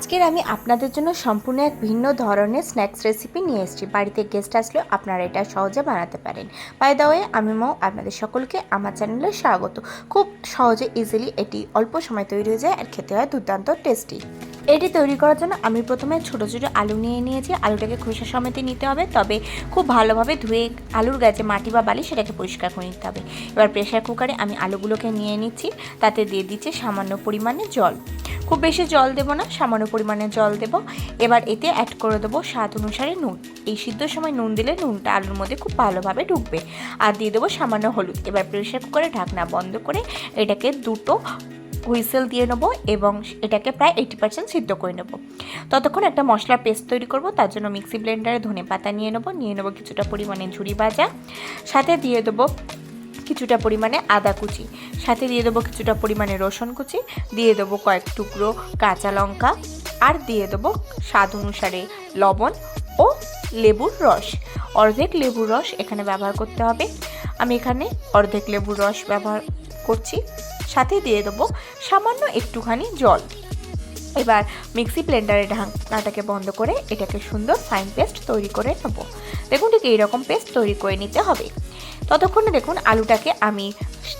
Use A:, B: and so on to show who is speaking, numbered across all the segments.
A: আজকের আমি আপনাদের জন্য সম্পূর্ণ এক ভিন্ন ধরনের স্ন্যাক্স রেসিপি নিয়ে এসেছি। বাড়িতে গেস্ট আসলেও আপনারা এটা সহজে বানাতে পারেন। বাই দ্য ওয়ে, আমি মৌ, আপনাদের সকলকে আমার চ্যানেলে স্বাগত। খুব সহজে ইজিলি এটি অল্প সময় তৈরি হয়ে যায় আর খেতে হয় দুর্দান্ত টেস্টি। এটি তৈরি করার জন্য আমি প্রথমে ছোটো ছোটো আলু নিয়ে নিয়েছি। আলুটাকে খোসা সমেত নিতে হবে, তবে খুব ভালোভাবে ধুয়ে আলুর গায়ে যে মাটি বা বালি সেটাকে পরিষ্কার করে নিতে হবে। এবার প্রেশার কুকারে আমি আলুগুলোকে নিয়ে নিচ্ছি, তাতে দিয়ে দিচ্ছি সামান্য পরিমাণে জল। খুব বেশি জল দেবো না, সামান্য পরিমাণে জল দেবো। এবার এতে অ্যাড করে দেবো স্বাদ অনুসারে নুন। এই সিদ্ধর সময় নুন দিলে নুনটা আলুর মধ্যে খুব ভালোভাবে ঢুকবে। আর দিয়ে দেবো সামান্য হলুদ। এবার প্রেশার কুকারে ঢাকনা বন্ধ করে এটাকে দুটো হুইসেল দিয়ে নেবো এবং এটাকে প্রায় 80% সিদ্ধ করে নেবো। ততক্ষণ একটা মশলার পেস্ট তৈরি করব। তার জন্য মিক্সি ব্লেন্ডারে ধনে পাতা নিয়ে নেবো কিছুটা পরিমাণে ঝুরি ভাজা, সাথে দিয়ে দেবো কিছুটা পরিমাণে আদা কুচি, সাথে দিয়ে দেবো কিছুটা পরিমাণে রসুন কুচি, দিয়ে দেবো কয়েক টুকরো কাঁচা লঙ্কা, আর দিয়ে দেবো স্বাদ অনুসারে লবণ ও লেবুর রস। অর্ধেক লেবুর রস এখানে ব্যবহার করতে হবে। আমি এখানে অর্ধেক লেবুর রস ব্যবহার করছি, সাথে দিয়ে দেবো সামান্য একটুখানি জল। এবার মিক্সি ব্লেন্ডারে ঢাকনাটাকে বন্ধ করে এটাকে সুন্দর ফাইন পেস্ট তৈরি করে নেব। দেখুন ঠিক এইরকম পেস্ট তৈরি করে নিতে হবে। ততক্ষণে দেখুন আলুটাকে আমি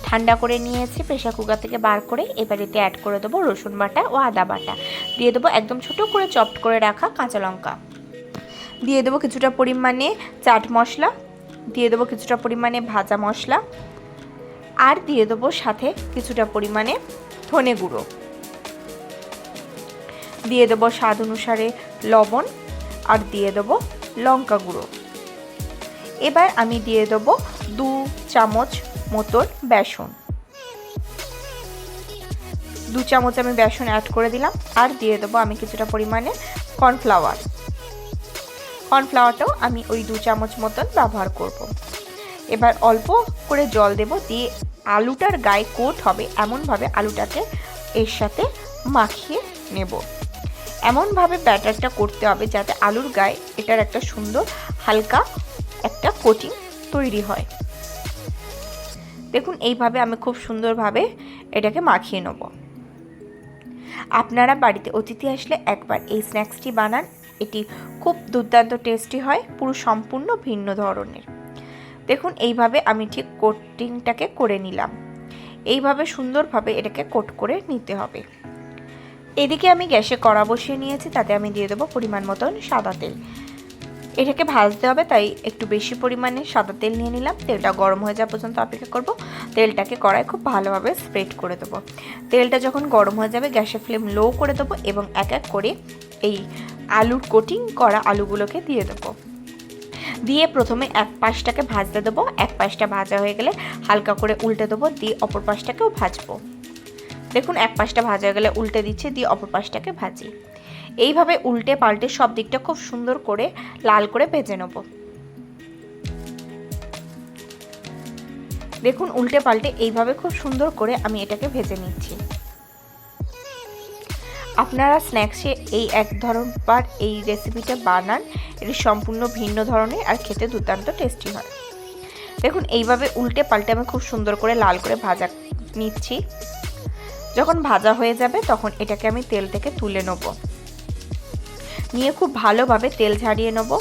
A: ঠান্ডা করে নিয়েছি প্রেশার কুকার থেকে বার করে। এবার এতে অ্যাড করে দেবো রসুন বাটা ও আদা বাটা, দিয়ে দেবো একদম ছোটো করে চপড করে রাখা কাঁচা লঙ্কা, দিয়ে দেবো কিছুটা পরিমাণে চাট মশলা, দিয়ে দেবো কিছুটা পরিমাণে ভাজা মশলা, আর দিয়ে দেবো সাথে কিছুটা পরিমাণে ধনে গুঁড়ো, দিয়ে দেবো স্বাদ অনুসারে লবণ, আর দিয়ে দেবো লঙ্কা গুঁড়ো। এবার আমি দিয়ে দেবো 2 চামচ মতন বেসন। 2 চামচ আমি বেসন অ্যাড করে দিলাম। আর দিয়ে দেবো আমি কিছুটা পরিমাণে কর্নফ্লাওয়ার। কর্নফ্লাওয়ারটাও আমি ওই 2 চামচ মতন ব্যবহার করব। এবার অল্প করে জল দেব, দিয়ে আলুটার গায়ে কোট হবে এমনভাবে আলুটাকে এর সাথে মাখিয়ে নেব। এমনভাবে ব্যাটারটা করতে হবে যাতে আলুর গায়ে এটার একটা সুন্দর হালকা একটা কোটিং তৈরি হয়। দেখুন এইভাবে আমি খুব সুন্দরভাবে এটাকে মাখিয়ে নেব। আপনারা বাড়িতে অতিথি আসলে একবার এই স্ন্যাক্সটি বানান, এটি খুব দুর্দান্ত টেস্টি হয়, পুরো সম্পূর্ণ ভিন্ন ধরনের। দেখুন এইভাবে আমি ঠিক কোটিংটাকে করে নিলাম। এইভাবে সুন্দরভাবে এটাকে কোট করে নিতে হবে। এদিকে আমি গ্যাসে কড়া বসিয়ে নিয়েছি, তাতে আমি দিয়ে দেবো পরিমাণ মতন সাদা তেল। এটাকে ভাজতে হবে, তাই একটু বেশি পরিমাণে সাদা তেল নিয়ে নিলাম। তেলটা গরম হয়ে যাওয়া পর্যন্ত অপেক্ষা করব। তেলটাকে কড়ায় খুব ভালোভাবে স্প্রেড করে দেবো। তেলটা যখন গরম হয়ে যাবে গ্যাসের ফ্লেম লো করে দেবো এবং এক এক করে এই আলুর কোটিং করা আলুগুলোকে দিয়ে দেবো। দিয়ে প্রথমে এক পাশটাকে ভাজতে দেবো। এক পাশটা ভাজা হয়ে গেলে হালকা করে উল্টে দেবো, দিয়ে অপর পাশটাকেও ভাজবো। দেখুন এক পাশটা ভাজা হয়ে গেলে উল্টে দিচ্ছি, দিয়ে অপর পাশটাকে ভাজি। এইভাবে উল্টে পাল্টে সব দিকটা খুব সুন্দর করে লাল করে ভেজে নেব। দেখুন উল্টে পাল্টে এইভাবে খুব সুন্দর করে আমি এটাকে ভেজে নিচ্ছি। আপনারা স্ন্যাক্সে এই এক ধরনবার এই রেসিপিটা বানান, এটি সম্পূর্ণ ভিন্ন ধরনের আর খেতে দুর্দান্ত টেস্টি হয়। দেখুন এইভাবে উল্টে পাল্টে আমি খুব সুন্দর করে লাল করে ভাজা নিচ্ছি। যখন ভাজা হয়ে যাবে তখন এটাকে আমি তেল থেকে তুলে নেব, নিয়ে খুব ভালোভাবে তেল ঝারিয়ে নেব।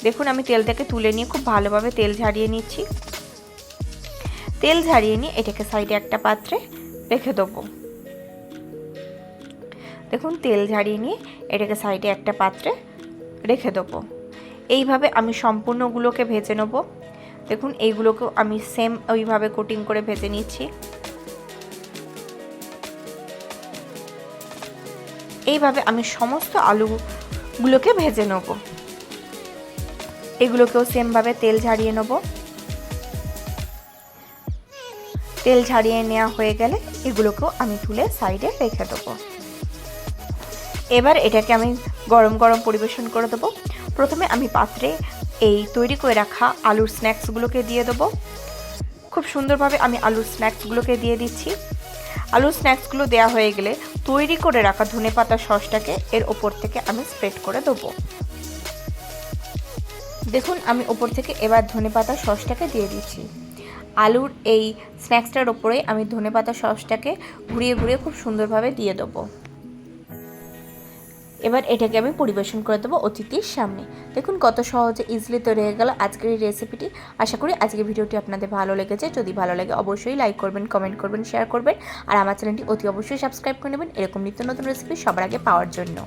A: দেখুন আমি তেল থেকে তুলে নিয়ে খুব ভালোভাবে তেল ঝারিয়ে নিচ্ছি। তেল ঝারিয়ে নিয়ে এটাকে সাইডে একটা পাত্রে রেখে দেবো। দেখুন তেল ঝারিয়ে নিয়ে এটাকে সাইডে একটা পাত্রে রেখে দেবো। এইভাবে আমি সম্পূর্ণগুলোকে ভেজে নেব। দেখুন এইগুলোকেও আমি সেম ওইভাবে কোটিং করে ভেজে নিচ্ছি। এইভাবে আমি সমস্ত আলুগুলোকে ভেজে নেব। এগুলোকেও সেমভাবে তেল ঝারিয়ে নেব। তেল ঝারিয়ে নেওয়া হয়ে গেলে এগুলোকেও আমি তুলে সাইডে রেখে দেবো। এবার এটাকে আমি গরম গরম পরিবেশন করে দেবো। প্রথমে আমি পাত্রে এই তৈরি করে রাখা আলুর স্ন্যাক্সগুলোকে দিয়ে দেবো। খুব সুন্দরভাবে আমি আলুর স্ন্যাক্সগুলোকে দিয়ে দিচ্ছি। আলুর স্ন্যাক্সগুলো দেওয়া হয়ে গেলে তৈরি করে রাখা ধনেপাতা সসটাকে এর ওপর থেকে আমি স্প্রেড করে দেবো। দেখুন আমি ওপর থেকে এবার ধনেপাতা সসটাকে দিয়ে দিচ্ছি। আলুর এই স্ন্যাক্সটার ওপরে আমি ধনেপাতা সসটাকে ঘুরিয়ে ঘুরিয়ে খুব সুন্দরভাবে দিয়ে দেবো। এবার এটাকে আমি পরিবেশন করে দেবো অতিথির সামনে। দেখুন কত সহজে ইজিলি তৈরি হয়ে গেল আজকের এই রেসিপিটি। আশা করি আজকের ভিডিওটি আপনাদের ভালো লেগেছে। যদি ভালো লাগে অবশ্যই লাইক করবেন, কমেন্ট করবেন, শেয়ার করবেন আর আমার চ্যানেলটি অতি অবশ্যই সাবস্ক্রাইব করে নেবেন এরকম নিত্য নতুন রেসিপি সবার আগে পাওয়ার জন্য।